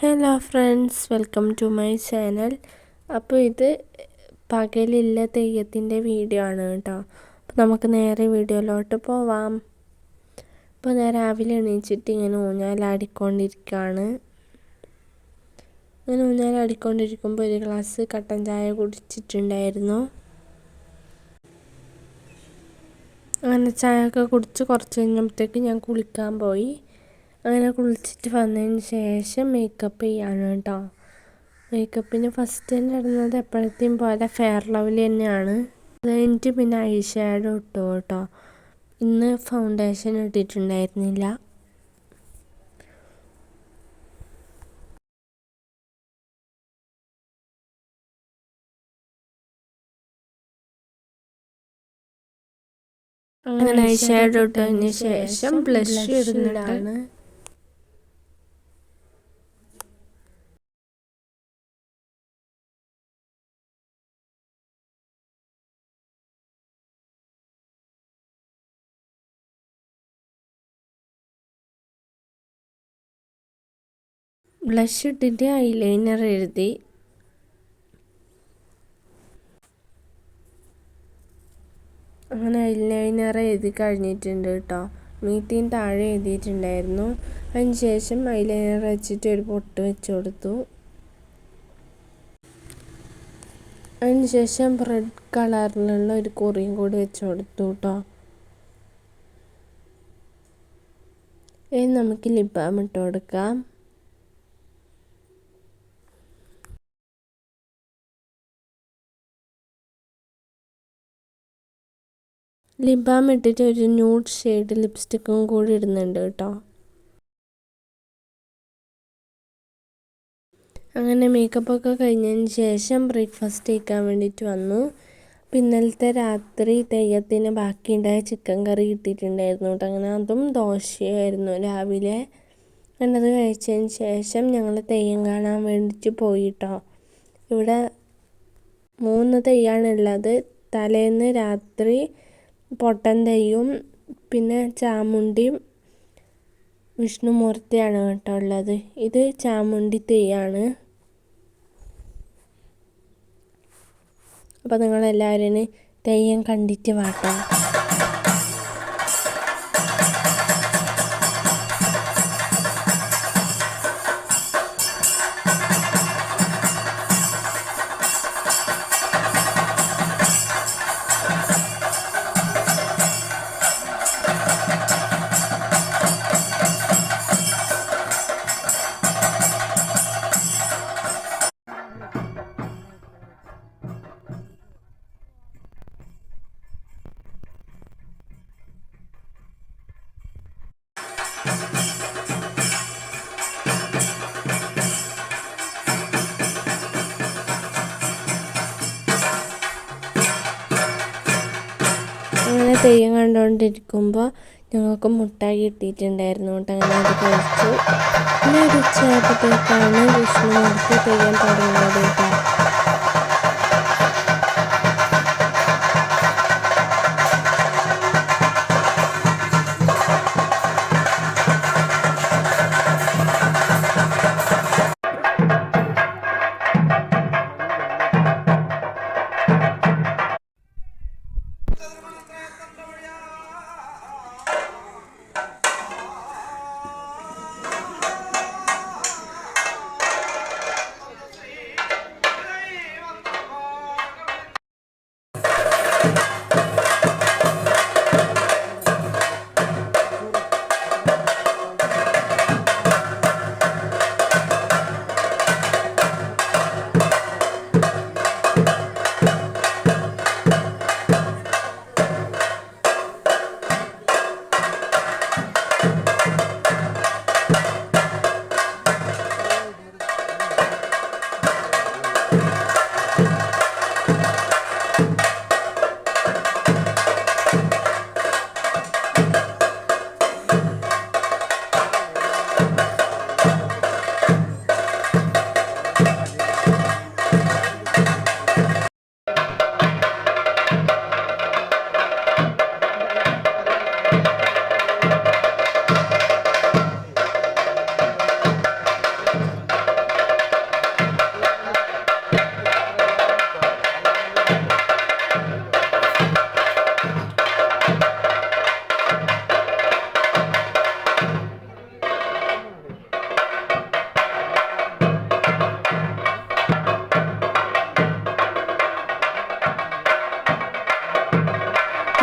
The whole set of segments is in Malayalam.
Hello friends, welcome to my channel. അപ്പോൾ ഇത് പകലില്ല തെയ്യത്തിൻ്റെ വീഡിയോ ആണ് കേട്ടോ. അപ്പോൾ നമുക്ക് നേരെ വീഡിയോയിലോട്ട് പോവാം. അപ്പോൾ ഞാൻ രാവിലെ എണീച്ചിട്ട് ഇങ്ങനെ ഊഞ്ഞാലാടിക്കൊണ്ടിരിക്കുകയാണ്. ഇങ്ങനെ ഊഞ്ഞാലാടിക്കൊണ്ടിരിക്കുമ്പോൾ ഒരു ഗ്ലാസ് കട്ടൻ ചായ കുടിച്ചിട്ടുണ്ടായിരുന്നു. അങ്ങനെ ചായയൊക്കെ കുടിച്ച് കുറച്ച് കഴിഞ്ഞപ്പോഴത്തേക്ക് ഞാൻ കുളിക്കാൻ പോയി. അങ്ങനെ കുളിച്ചിട്ട് വന്നതിന് ശേഷം മേക്കപ്പ് ചെയ്യാണ് കേട്ടോ. മേക്കപ്പിന് ഫസ്റ്റ് തന്നെ ഇടുന്നത് എപ്പോഴത്തെയും പോലെ ഫെയർ ലവ്ലി തന്നെയാണ്. അത് കഴിഞ്ഞിട്ട് പിന്നെ ഐ ഷാഡോ ഇട്ടു കേട്ടോ. ഇന്ന് ഫൗണ്ടേഷൻ ഇട്ടിട്ടുണ്ടായിരുന്നില്ല. അങ്ങനെ ഐ ഷാഡോ ഇട്ടതിന് ശേഷം ബ്ലഷ് ഇടുന്നതാണ്. ബ്ലഷ് ഇട്ടിട്ട് ഐലൈനർ എഴുതി. അങ്ങനെ ഐലൈനർ എഴുതി കഴിഞ്ഞിട്ടുണ്ട് കേട്ടോ. മീറ്റിന് താഴെ എഴുതിയിട്ടുണ്ടായിരുന്നു. അതിന് ശേഷം ഐലൈനർ വെച്ചിട്ട് ഒരു പൊട്ട് വെച്ച് കൊടുത്തു. അതിന് ശേഷം റെഡ് കളറിലുള്ള ഒരു കുറിയും കൂടി വെച്ച് കൊടുത്തു കേട്ടോ. ഇനി നമുക്ക് ലിപ് ബാം ഇട്ട് കൊടുക്കാം. ലിപ് ബാം ഇട്ടിട്ട് ഒരു ന്യൂഡ് ഷെയ്ഡ് ലിപ്സ്റ്റിക്കും കൂടി ഇടുന്നുണ്ട് കേട്ടോ. അങ്ങനെ മേക്കപ്പൊക്കെ കഴിഞ്ഞതിന് ശേഷം ബ്രേക്ക്ഫാസ്റ്റ് കഴിക്കാൻ വേണ്ടിയിട്ട് വന്നു. ഇന്നലത്തെ രാത്രി തെയ്യത്തിന് ബാക്കിയുണ്ടായ ചിക്കൻ കറി കിട്ടിയിട്ടുണ്ടായിരുന്നു കേട്ടോ. അങ്ങനെ അതും ദോശയായിരുന്നു രാവിലെ. അത് കഴിച്ചതിന് ശേഷം ഞങ്ങൾ തെയ്യം കാണാൻ വേണ്ടിയിട്ട് പോയിട്ടോ. ഇവിടെ 3 തെയ്യമാണുള്ളത്. തലേന്ന് രാത്രി പൊട്ടൻ തെയ്യവും പിന്നെ ചാമുണ്ടിയും വിഷ്ണുമൂർത്തിയാണ് കേട്ടോ ഉള്ളത്. ഇത് ചാമുണ്ടി തെയ്യാണ്. അപ്പോൾ നിങ്ങളെല്ലാവരും തെയ്യം കണ്ടിട്ട് വാട്ടോ. അങ്ങനെ തെയ്യം കണ്ടുകൊണ്ടിരിക്കുമ്പോൾ ഞങ്ങൾക്ക് മുട്ടായി കിട്ടിയിട്ടുണ്ടായിരുന്നു കേട്ടോ. അങ്ങനെ അത് കഴിച്ചു. പിന്നെ ഒരു ഉച്ചയായപ്പോഴത്തേക്കാണ് വിഷ്ണുമൂർത്തി തെയ്യം തുടങ്ങിയത് കേട്ടോ.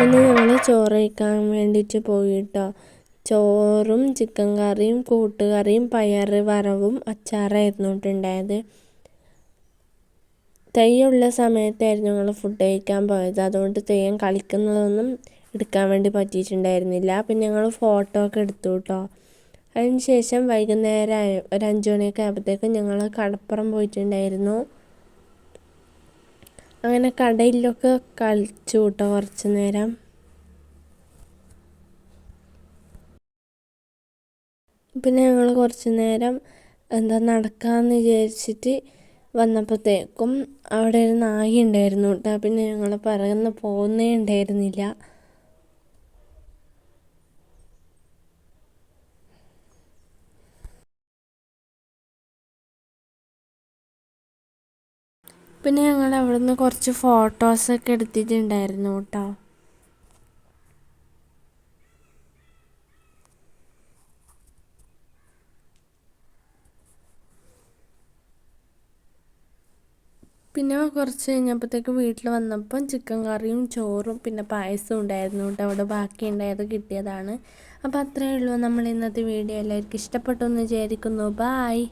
അങ്ങനെ ഞങ്ങൾ ചോറ് കഴിക്കാൻ വേണ്ടിയിട്ട് പോയി കേട്ടോ. ചോറും ചിക്കൻ കറിയും കൂട്ടുകറിയും പയർ വറവും അച്ചാറായിരുന്നു ഉണ്ടായത്. തെയ്യമുള്ള സമയത്തായിരുന്നു ഞങ്ങൾ ഫുഡ് കഴിക്കാൻ പോയത്. അതുകൊണ്ട് തെയ്യം കളിക്കുന്നതൊന്നും എടുക്കാൻ വേണ്ടി പറ്റിയിട്ടുണ്ടായിരുന്നില്ല. പിന്നെ ഞങ്ങൾ ഫോട്ടോ ഒക്കെ എടുത്തു കേട്ടോ. അതിന് ശേഷം വൈകുന്നേരം ഒരു 5 മണിയൊക്കെ ആയപ്പോഴത്തേക്കും ഞങ്ങൾ കടപ്പുറം പോയിട്ടുണ്ടായിരുന്നു. അങ്ങനെ കടയിലൊക്കെ കളിച്ചു കേട്ടോ കുറച്ച് നേരം. പിന്നെ ഞങ്ങൾ കുറച്ച് നേരം നടക്കാമെന്ന് വിചാരിച്ചിട്ട് വന്നപ്പോഴത്തേക്കും അവിടെ ഒരു നായ ഉണ്ടായിരുന്നു കേട്ടോ. പിന്നെ ഞങ്ങൾ പറന്ന് പോകുന്നേ ഉണ്ടായിരുന്നില്ല. പിന്നെ ഞങ്ങൾ അവിടെ നിന്ന് കുറച്ച് ഫോട്ടോസൊക്കെ എടുത്തിട്ടുണ്ടായിരുന്നു കേട്ടോ. പിന്നെ കുറച്ച് കഴിഞ്ഞപ്പോഴത്തേക്ക് വീട്ടിൽ വന്നപ്പം ചിക്കൻ കറിയും ചോറും പിന്നെ പായസവും ഉണ്ടായിരുന്നു കേട്ടോ. അവിടെ ബാക്കി ഉണ്ടായത് കിട്ടിയതാണ്. അപ്പോൾ അത്രയേ ഉള്ളൂ നമ്മൾ ഇന്നത്തെ വീഡിയോ. എല്ലാവർക്കും ഇഷ്ടപ്പെട്ടു എന്ന് വിചാരിക്കുന്നു. ബായ്.